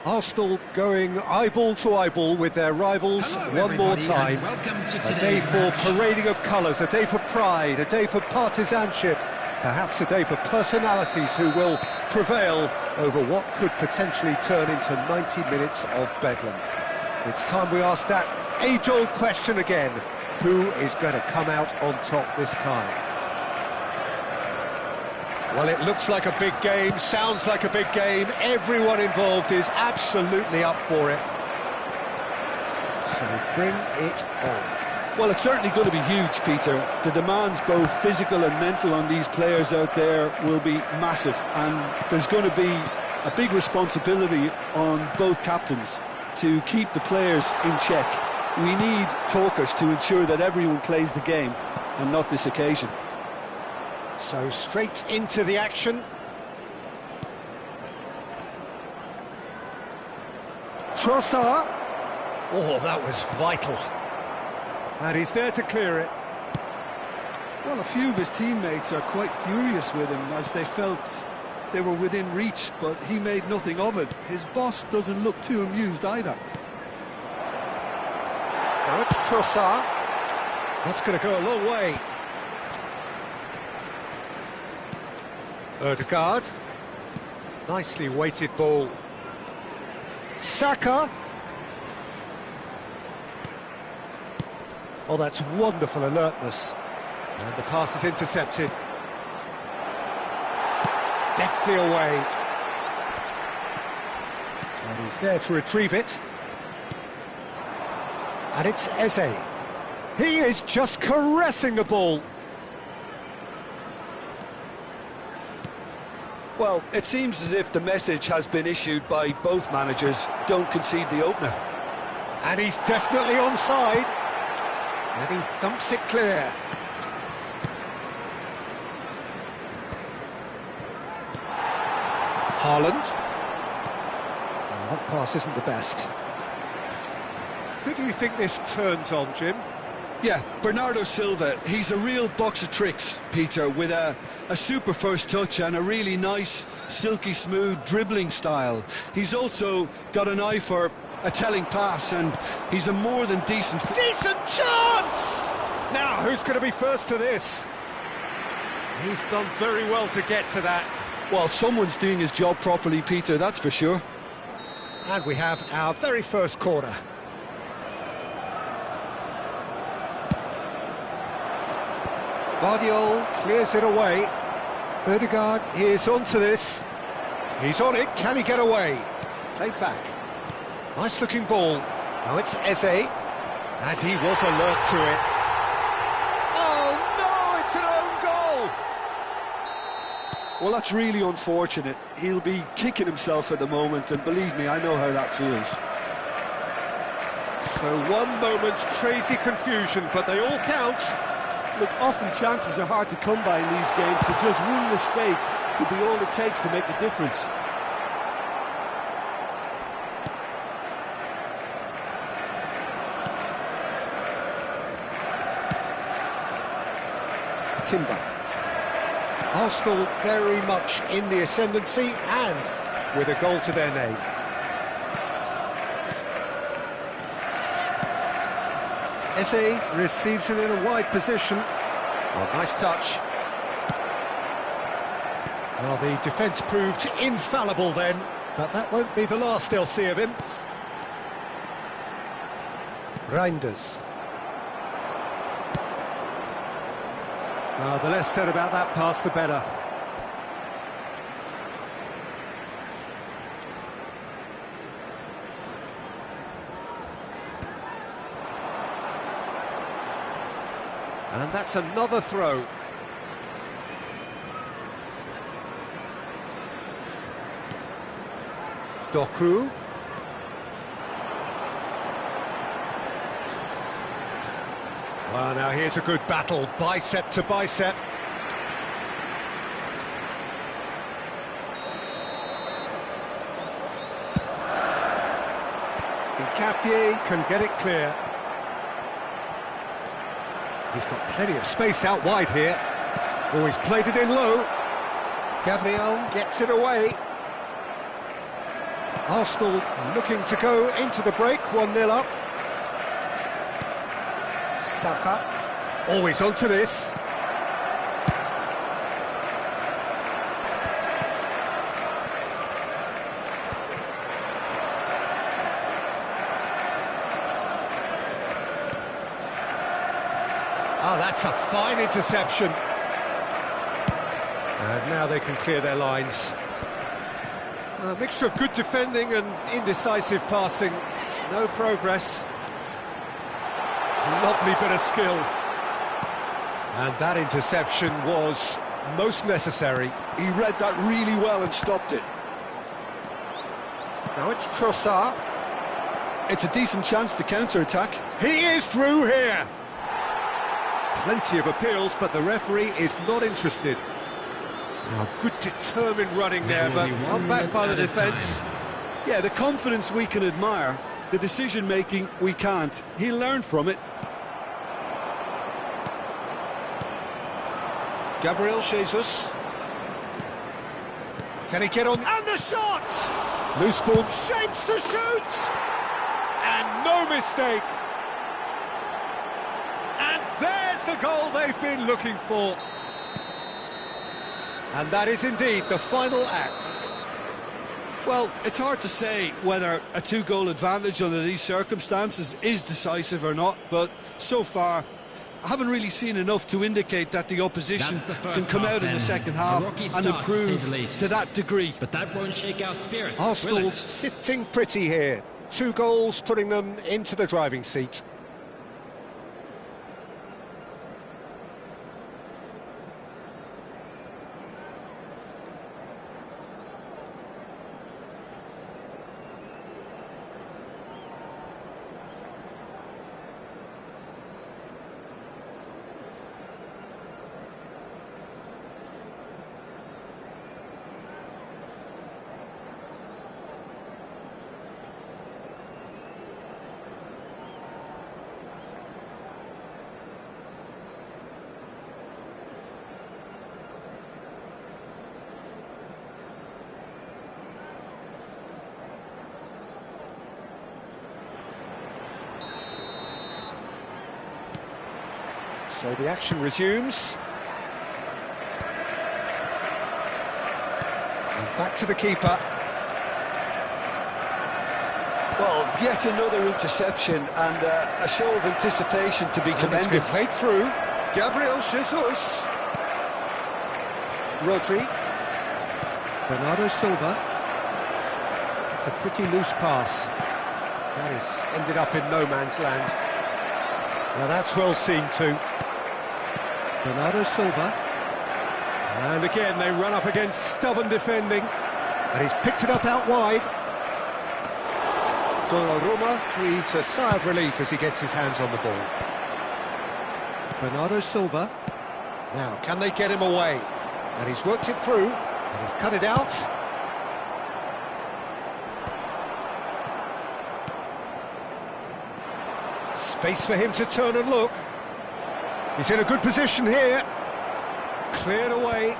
Arsenal going eyeball to eyeball with their rivals one more time. A day for parading of colours, a day for pride, a day for partisanship, perhaps a day for personalities who will prevail over what could potentially turn into 90 minutes of bedlam. It's time we ask that age-old question again: who is going to come out on top this time? Well, it looks like a big game, sounds like a big game. Everyone involved is absolutely up for it. So bring it on. Well, it's certainly going to be huge, Peter. The demands, both physical and mental, on these players out there will be massive. And there's going to be a big responsibility on both captains to keep the players in check. We need talkers to ensure that everyone plays the game, and not this occasion. So straight into the action. Trossard. Oh, that was vital. And he's there to clear it. Well, a few of his teammates are quite furious with him as they felt they were within reach, but he made nothing of it. His boss doesn't look too amused either. Now it's Trossard. That's going to go a long way. Ødegaard. Nicely weighted ball. Saka. Oh, that's wonderful alertness. And the pass is intercepted. Deftly away. And he's there to retrieve it. And it's Eze. He is just caressing the ball. Well, it seems as if the message has been issued by both managers: don't concede the opener. And he's definitely onside. And he thumps it clear. Haaland. Well, that pass isn't the best. Who do you think this turns on, Jim? Yeah, Bernardo Silva. He's a real box of tricks, Peter, with a super first touch and a really nice, silky smooth dribbling style. He's also got an eye for a telling pass, and he's a more than decent... Decent chance! Now, who's going to be first to this? He's done very well to get to that. Well, someone's doing his job properly, Peter, that's for sure. And we have our very first corner. Guardiola clears it away. Ødegaard is onto this. He's on it, can he get away? Played back. Nice looking ball. Now it's Eze. And he was alert to it. Oh no, it's an own goal! Well, that's really unfortunate. He'll be kicking himself at the moment, and believe me, I know how that feels. So one moment's crazy confusion, but they all count. Look, often chances are hard to come by in these games, so just one mistake could be all it takes to make the difference. Timber. Arsenal very much in the ascendancy and with a goal to their name. Eze receives it in a wide position. Oh, nice touch. Well, the defence proved infallible then, but that won't be the last they'll see of him. Reinders. The less said about that pass, the better. And that's another throw. Doku. Well, now here's a good battle, bicep to bicep. Nkapie can get it clear. He's got plenty of space out wide here. Oh, he's played it in low. Gabriel gets it away. Arsenal looking to go into the break, 1-0 up. Saka, always onto this. Oh, that's a fine interception. And now they can clear their lines. A mixture of good defending and indecisive passing. No progress. Lovely bit of skill. And that interception was most necessary. He read that really well and stopped it. Now it's Trossard. It's a decent chance to counter-attack. He is through here. Plenty of appeals, but the referee is not interested. Oh, good determined running there, but one back by the defence. Yeah, the confidence we can admire, the decision-making we can't. He learned from it. Gabriel Jesus. Can he get on? And the shot! Loose ball. Shapes to shoot! And no mistake. And there's the goal they've been looking for. And that is indeed the final act. Well, it's hard to say whether a two-goal advantage under these circumstances is decisive or not, but so far I haven't really seen enough to indicate that the opposition can come out in the second half and improve to that degree. But that won't shake our spirits. Arsenal sitting pretty here. 2 goals putting them into the driving seat. So the action resumes. And back to the keeper. Well, yet another interception and a show of anticipation to be And it's commended. been played through. Gabriel Jesus. Rodri. Bernardo Silva. It's a pretty loose pass. That has ended up in no man's land. Now that's well seen too. Bernardo Silva. And again they run up against stubborn defending. And he's picked it up out wide. Donnarumma breathes a sigh of relief as he gets his hands on the ball. Bernardo Silva. Now, can they get him away? And he's worked it through, and he's cut it out. Space for him to turn and look. He's in a good position here. Cleared away.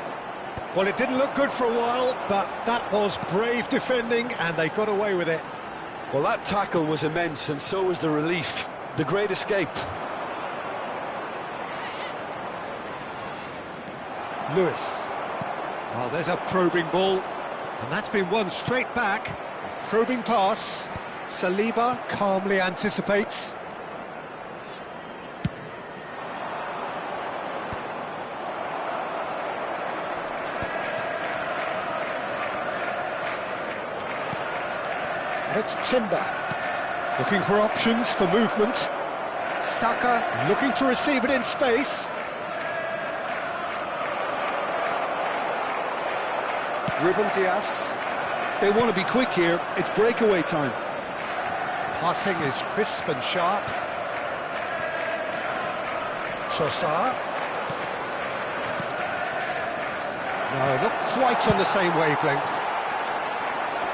Well, it didn't look good for a while, but that was brave defending, and they got away with it. Well, that tackle was immense, and so was the relief. The great escape. Lewis. Oh, there's a probing ball, and that's been won straight back. Probing pass. Saliba calmly anticipates. And it's Timber. Looking for options for movement. Saka looking to receive it in space. Ruben Dias. They want to be quick here. It's breakaway time. Passing is crisp and sharp. Trossard. No, not quite on the same wavelength.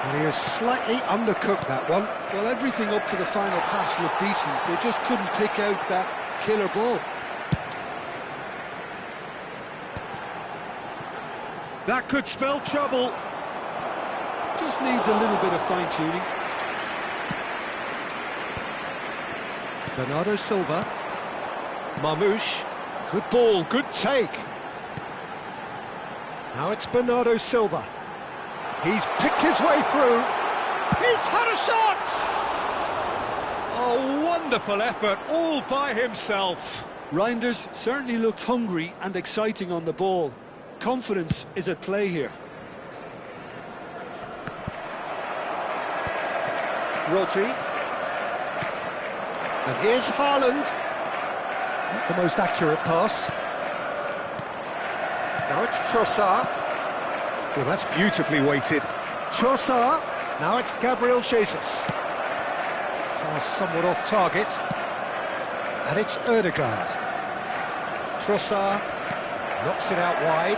And he has slightly undercooked that one. Well, everything up to the final pass looked decent. They just couldn't pick out that killer ball. That could spell trouble. Just needs a little bit of fine-tuning. Bernardo Silva. Marmoush. Good ball, good take. Now it's Bernardo Silva. He's picked his way through. He's had a shot! A wonderful effort all by himself. Reinders certainly looked hungry and exciting on the ball. Confidence is at play here. Rodri. And here's Haaland. Not the most accurate pass. Now it's Trossard. Well, that's beautifully weighted. Trossard. Now it's Gabriel Jesus. Pass somewhat off target. And it's Ødegaard. Trossard knocks it out wide.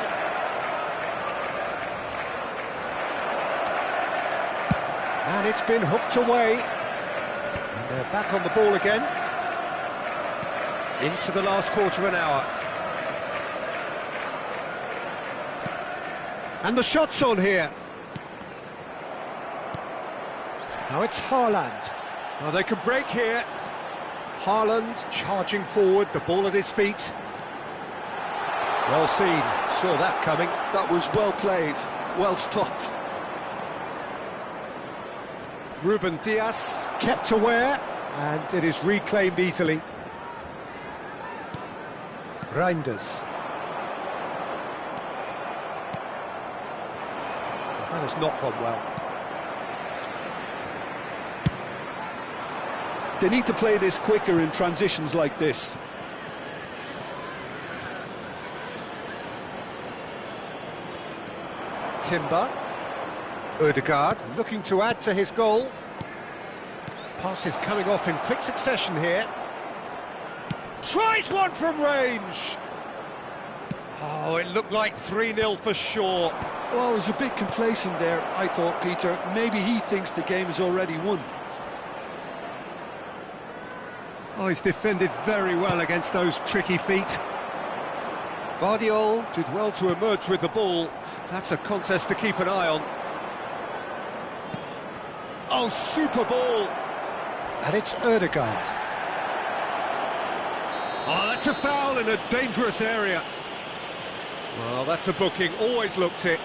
And it's been hooked away. And they're back on the ball again. Into the last quarter of an hour. And the shot's on here. Now it's Haaland. Oh, they can break here. Haaland charging forward, the ball at his feet. Well seen, saw that coming. That was well played, well stopped. Ruben Dias kept aware, and it is reclaimed easily. Reinders. That has not gone well. They need to play this quicker in transitions like this. Timber. Ødegaard looking to add to his goal. Passes coming off in quick succession here. Tries one from range. Oh, it looked like 3-0 for sure. Well, it was a bit complacent there, I thought, Peter. Maybe he thinks the game is already won. Oh, he's defended very well against those tricky feet. Guardiola did well to emerge with the ball. That's a contest to keep an eye on. Oh, super ball. And it's Ødegaard. Oh, that's a foul in a dangerous area. Well, that's a booking, always looked it.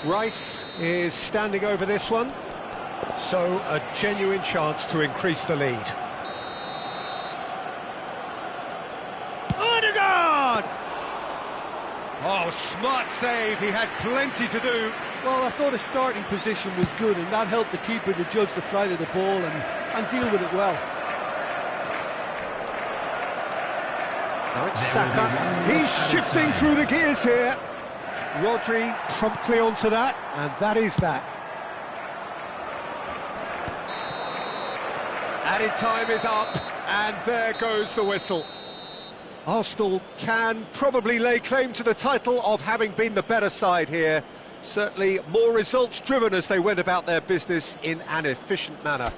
Rice is standing over this one. So, a genuine chance to increase the lead. Ødegaard! Oh, smart save, he had plenty to do. Well, I thought his starting position was good, and that helped the keeper to judge the flight of the ball and deal with it well. Now it's Saka. He's shifting through the gears here. Rodri promptly onto that, and that is that. Added time is up, and there goes the whistle. Arsenal can probably lay claim to the title of having been the better side here. Certainly more results-driven as they went about their business in an efficient manner.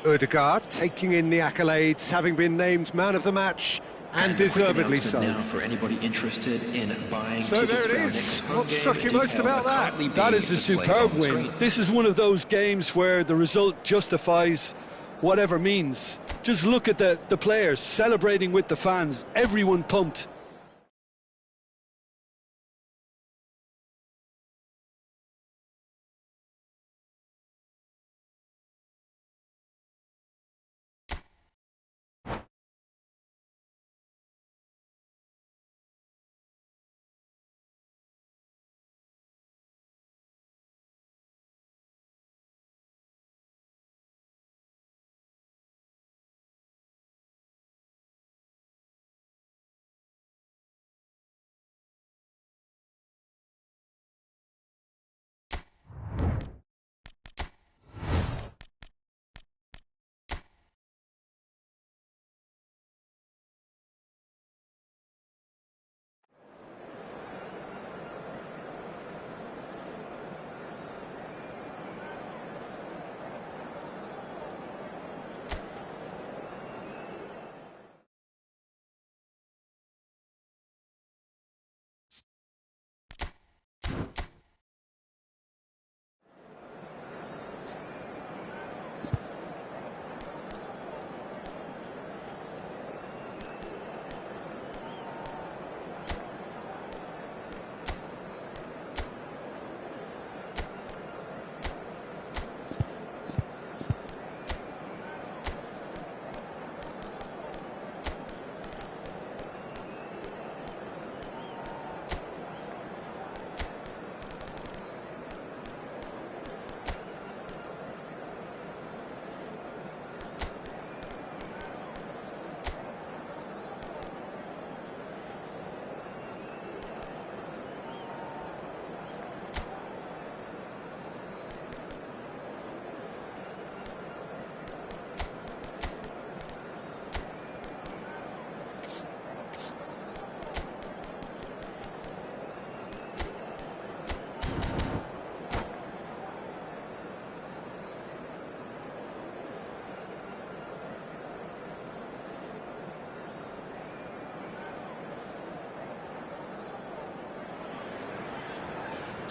Ødegaard taking in the accolades, having been named man of the match, and deservedly so. Now for anybody interested in buying So there it is. What struck you most about that? That is a superb win. This is one of those games where the result justifies whatever means. Just look at the players celebrating with the fans, everyone pumped.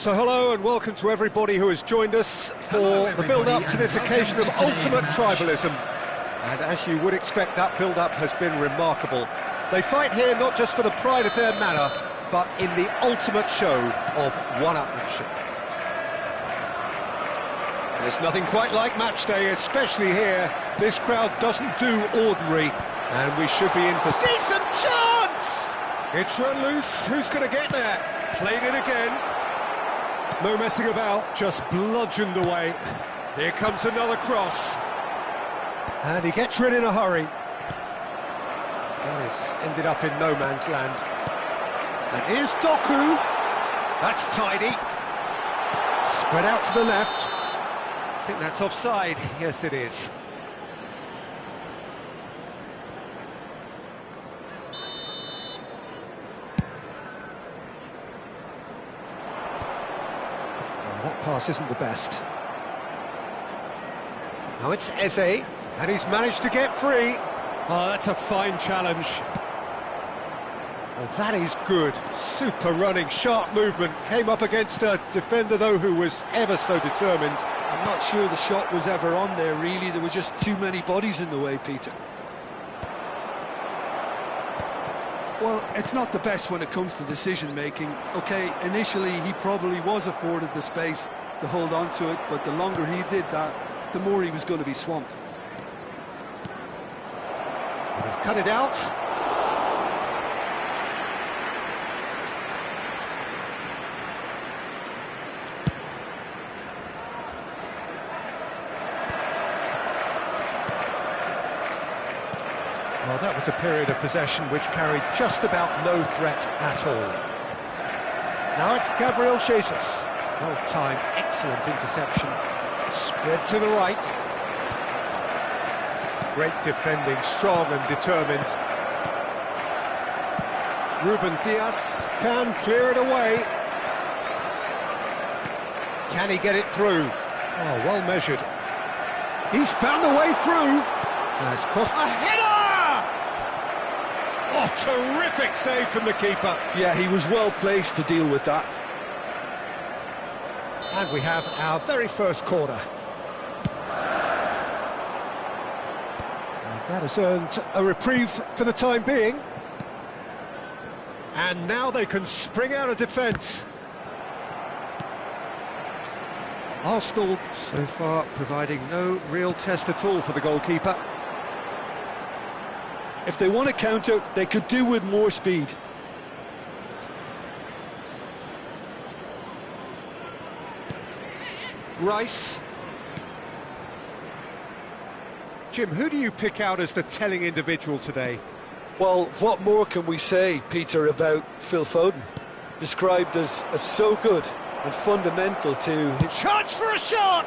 So hello and welcome to everybody who has joined us for the build-up to this occasion of ultimate tribalism. And as you would expect, that build-up has been remarkable. They fight here not just for the pride of their manor, but in the ultimate show of one-upmanship. There's nothing quite like match day, especially here. This crowd doesn't do ordinary, and we should be in for decent chance! It's run loose, who's going to get there? Played it again. No messing about, just bludgeoned away. Here comes another cross. And he gets rid in a hurry. That is ended up in no man's land. And here's Doku. That's tidy. Spread out to the left. I think that's offside. Yes, it is. That pass isn't the best. Now it's Eze, and he's managed to get free. Oh, that's a fine challenge. Well, that is good. Super running, sharp movement. Came up against a defender, though, who was ever so determined. I'm not sure the shot was ever on there, really. There were just too many bodies in the way, Peter. Well, it's not the best when it comes to decision-making. OK, initially he probably was afforded the space to hold on to it, but the longer he did that, the more he was going to be swamped. He's cut it out. Well, that was a period of possession which carried just about no threat at all. Now it's Gabriel Jesus. Well-timed, excellent interception. Spread to the right. Great defending, strong and determined. Ruben Dias can clear it away. Can he get it through? Oh, well measured. He's found a way through. Now it's crossed. A header! Oh, terrific save from the keeper. Yeah, he was well placed to deal with that. And we have our very first corner. And that has earned a reprieve for the time being. And now they can spring out of defence. Arsenal, so far, providing no real test at all for the goalkeeper. If they want to counter, they could do with more speed. Rice. Jim, who do you pick out as the telling individual today? Well, what more can we say, Peter, about Phil Foden? Described as so good and fundamental to his... Chance for a shot!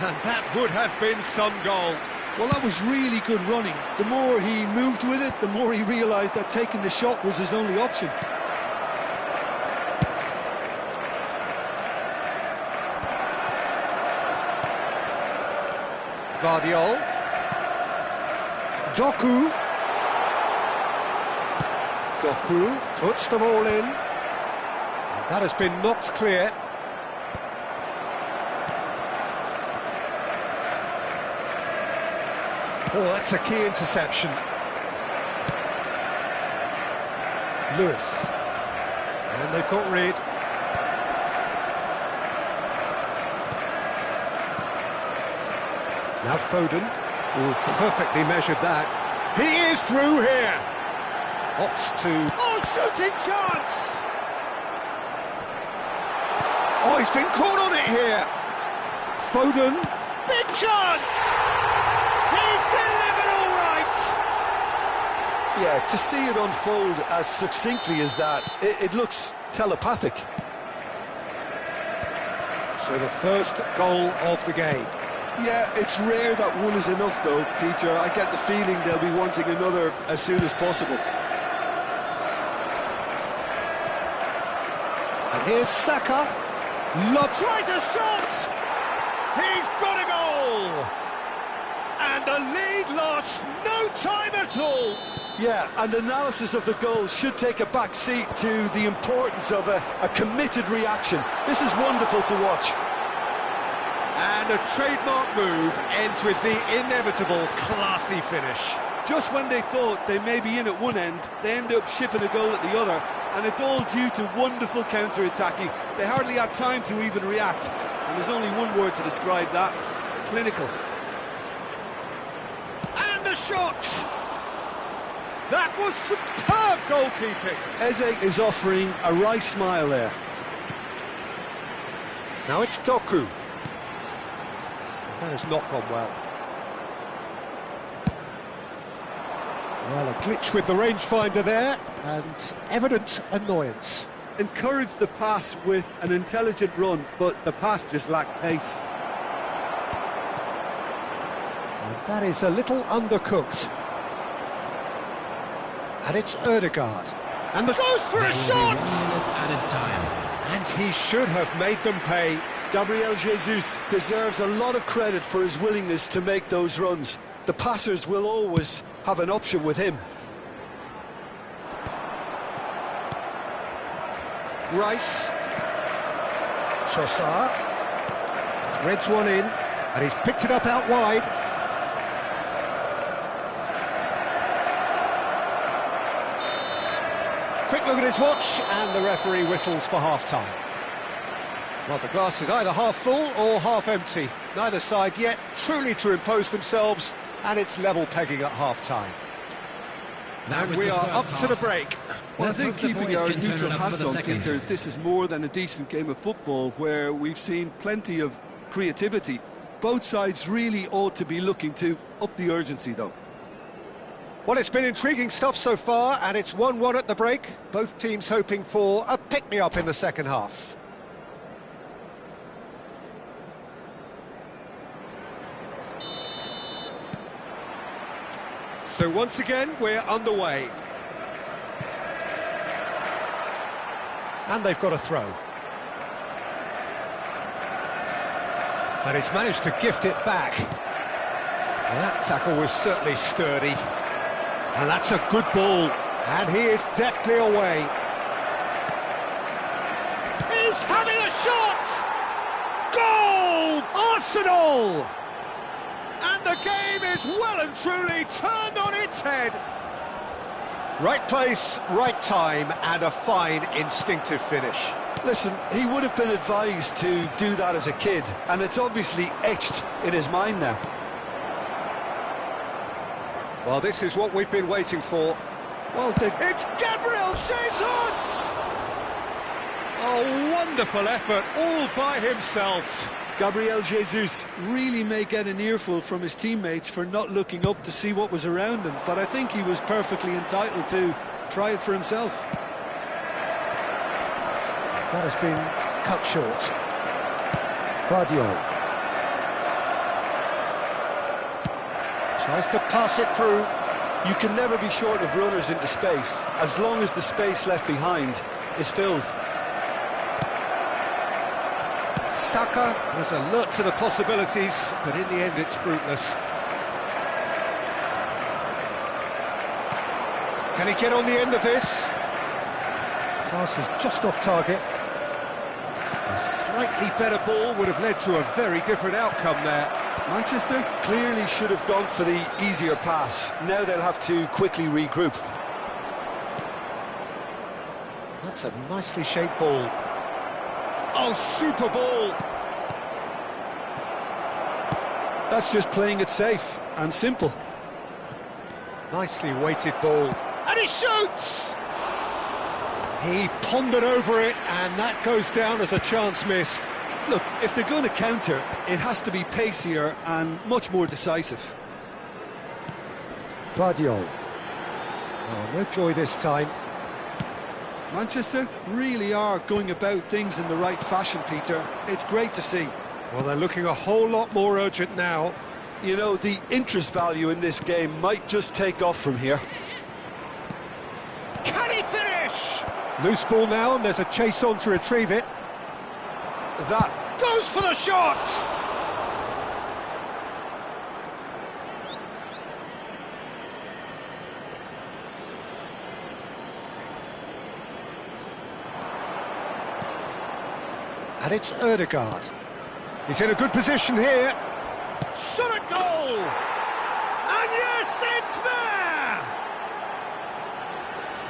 And that would have been some goal. Well, that was really good running. The more he moved with it, the more he realised that taking the shot was his only option. Guardiol. Doku. Doku puts them all in. And that has been knocked clear. Oh, that's a key interception. Lewis. And they've got rid. Now Foden. Oh, perfectly measured that. He is through here. Opts to... Oh, shooting chance! Oh, he's been caught on it here. Foden. Big chance! He's delivered all right! Yeah, to see it unfold as succinctly as that, it looks telepathic. So the first goal of the game. Yeah, it's rare that one is enough though, Peter. I get the feeling they'll be wanting another as soon as possible. And here's Saka. Tries a shot! He's got a goal! And the lead lost no time at all! Yeah, and analysis of the goal should take a back seat to the importance of a committed reaction. This is wonderful to watch. And a trademark move ends with the inevitable classy finish. Just when they thought they may be in at one end, they end up shipping a goal at the other, and it's all due to wonderful counter-attacking. They hardly had time to even react, and there's only one word to describe that: clinical. And the shot! That was superb goalkeeping. Eze is offering a wry smile there. Now it's Doku. That has not gone well. Well, a glitch with the rangefinder there, and evident annoyance. Encouraged the pass with an intelligent run, but the pass just lacked pace. And that is a little undercooked. And it's Ødegaard. And the goes for a shot! Added time. And he should have made them pay. Gabriel Jesus deserves a lot of credit for his willingness to make those runs. The passers will always have an option with him. Rice. Trossard. Threads one in, and he's picked it up out wide. Quick look at his watch, and the referee whistles for half-time. Well, the glass is either half full or half empty. Neither side yet truly to impose themselves, and it's level pegging at half-time. And we are up to the break. Well, I think keeping our neutral hats on, second. Peter, this is more than a decent game of football where we've seen plenty of creativity. Both sides really ought to be looking to up the urgency, though. Well, it's been intriguing stuff so far, and it's 1-1 at the break. Both teams hoping for a pick-me-up in the second half. So once again, we're underway. And they've got a throw. And he's managed to gift it back. Well, that tackle was certainly sturdy. And that's a good ball. And he is deftly away. He's having a shot! Goal! Arsenal! And the game is well and truly turned on its head. Right place, right time, and a fine instinctive finish. Listen, he would have been advised to do that as a kid, and it's obviously etched in his mind now. Well, this is what we've been waiting for. Well, It's Gabriel Jesus! A wonderful effort all by himself. Gabriel Jesus really may get an earful from his teammates for not looking up to see what was around him, but I think he was perfectly entitled to try it for himself. That has been cut short. Vardiol. Tries to pass it through. You can never be short of runners into space, as long as the space left behind is filled. Saka. Was alert to the possibilities, but in the end it's fruitless. Can he get on the end of this? Pass is just off target. A slightly better ball would have led to a very different outcome there. Manchester clearly should have gone for the easier pass. Now they'll have to quickly regroup. That's a nicely shaped ball. Oh, super ball! That's just playing it safe and simple. Nicely weighted ball. And he shoots! He pondered over it, and that goes down as a chance missed. Look, if they're going to counter, it has to be pacier and much more decisive. Vardiol. Oh, no joy this time. Manchester really are going about things in the right fashion, Peter. It's great to see. Well, they're looking a whole lot more urgent now. You know, the interest value in this game might just take off from here. Can he finish? Loose ball now, and there's a chase on to retrieve it. That Goes for the shot! And it's Ødegaard. He's in a good position here. Shot at goal! And yes, it's there!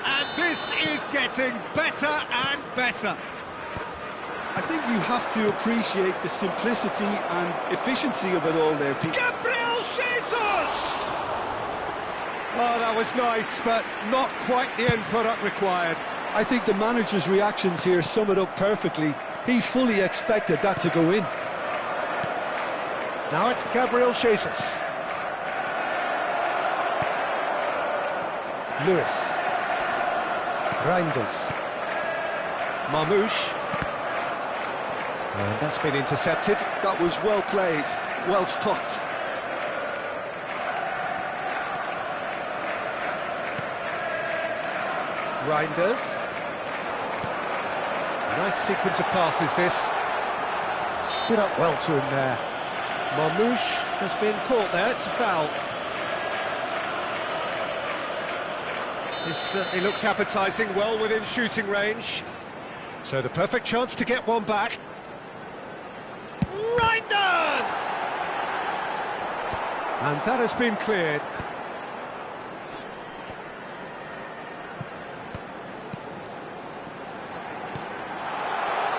And this is getting better and better. I think you have to appreciate the simplicity and efficiency of it all there, Pete. Gabriel Jesus! Oh, that was nice, but not quite the end product required. I think the manager's reactions here sum it up perfectly. He fully expected that to go in. Now it's Gabriel Jesus. Lewis. Reinders. Marmouche. And that's been intercepted. That was well played, well stopped. Reinders. Nice sequence of passes, this. Stood up well to him there. Marmouche has been caught there, it's a foul. This certainly looks appetising, well within shooting range. So the perfect chance to get one back. Reinders! And that has been cleared.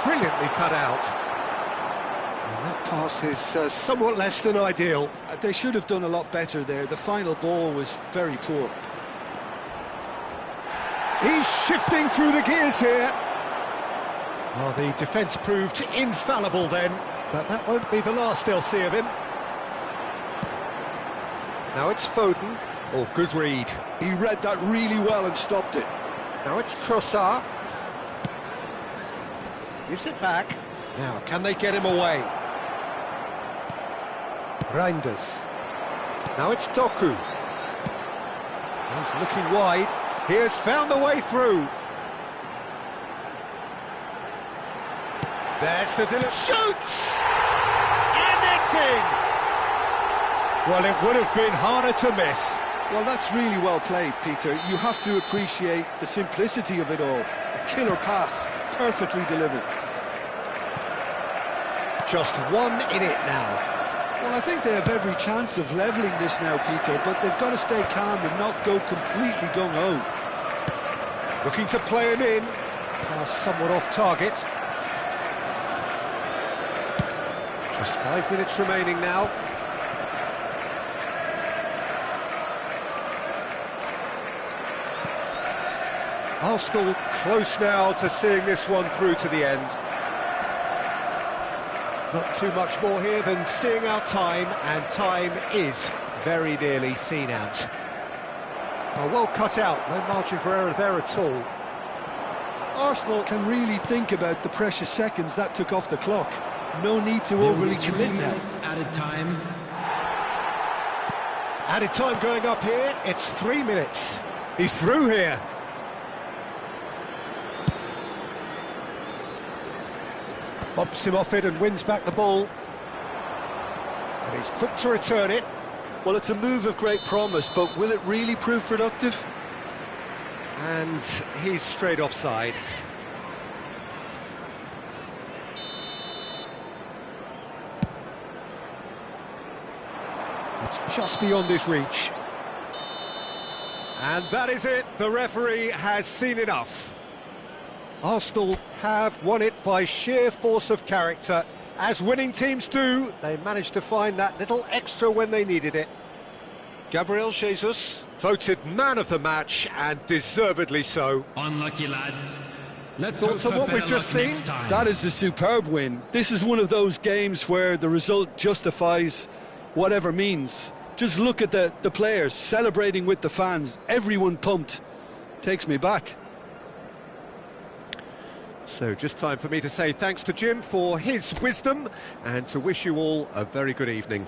Brilliantly cut out. And that pass is somewhat less than ideal. They should have done a lot better there. The final ball was very poor. He's shifting through the gears here. Well, the defence proved infallible then, but that won't be the last they'll see of him. Now it's Foden. Oh, good read. He read that really well and stopped it. Now it's Trossard. Gives it back. Now, can they get him away? Reinders. Now it's Doku. He's looking wide. He has found the way through. There's the delivery. Shoots! And it's in! Well, it would have been harder to miss. Well, that's really well played, Peter. You have to appreciate the simplicity of it all. A killer pass, perfectly delivered. Just one in it now. Well, I think they have every chance of levelling this now, Peter, but they've got to stay calm and not go completely gung-ho. Looking to play him in. Pass somewhat off target. Just 5 minutes remaining now. Arsenal close now to seeing this one through to the end. Not too much more here than seeing out time, and time is very nearly seen out. Oh, well cut out, no margin for error there at all. Arsenal can really think about the precious seconds that took off the clock. No need to overly commit now. Added time. Added time going up here, it's 3 minutes. He's through here. Bumps him off it and wins back the ball. And he's quick to return it. Well, it's a move of great promise, but will it really prove productive? And he's straight offside. It's just beyond his reach. And that is it. The referee has seen enough. Arsenal have won it by sheer force of character. As winning teams do, they managed to find that little extra when they needed it. Gabriel Jesus, voted man of the match, and deservedly so. Unlucky, lads. Let's Thoughts on what we've just seen? That is a superb win. This is one of those games where the result justifies whatever means. Just look at the players celebrating with the fans. Everyone pumped. Takes me back. So just time for me to say thanks to Jim for his wisdom and to wish you all a very good evening.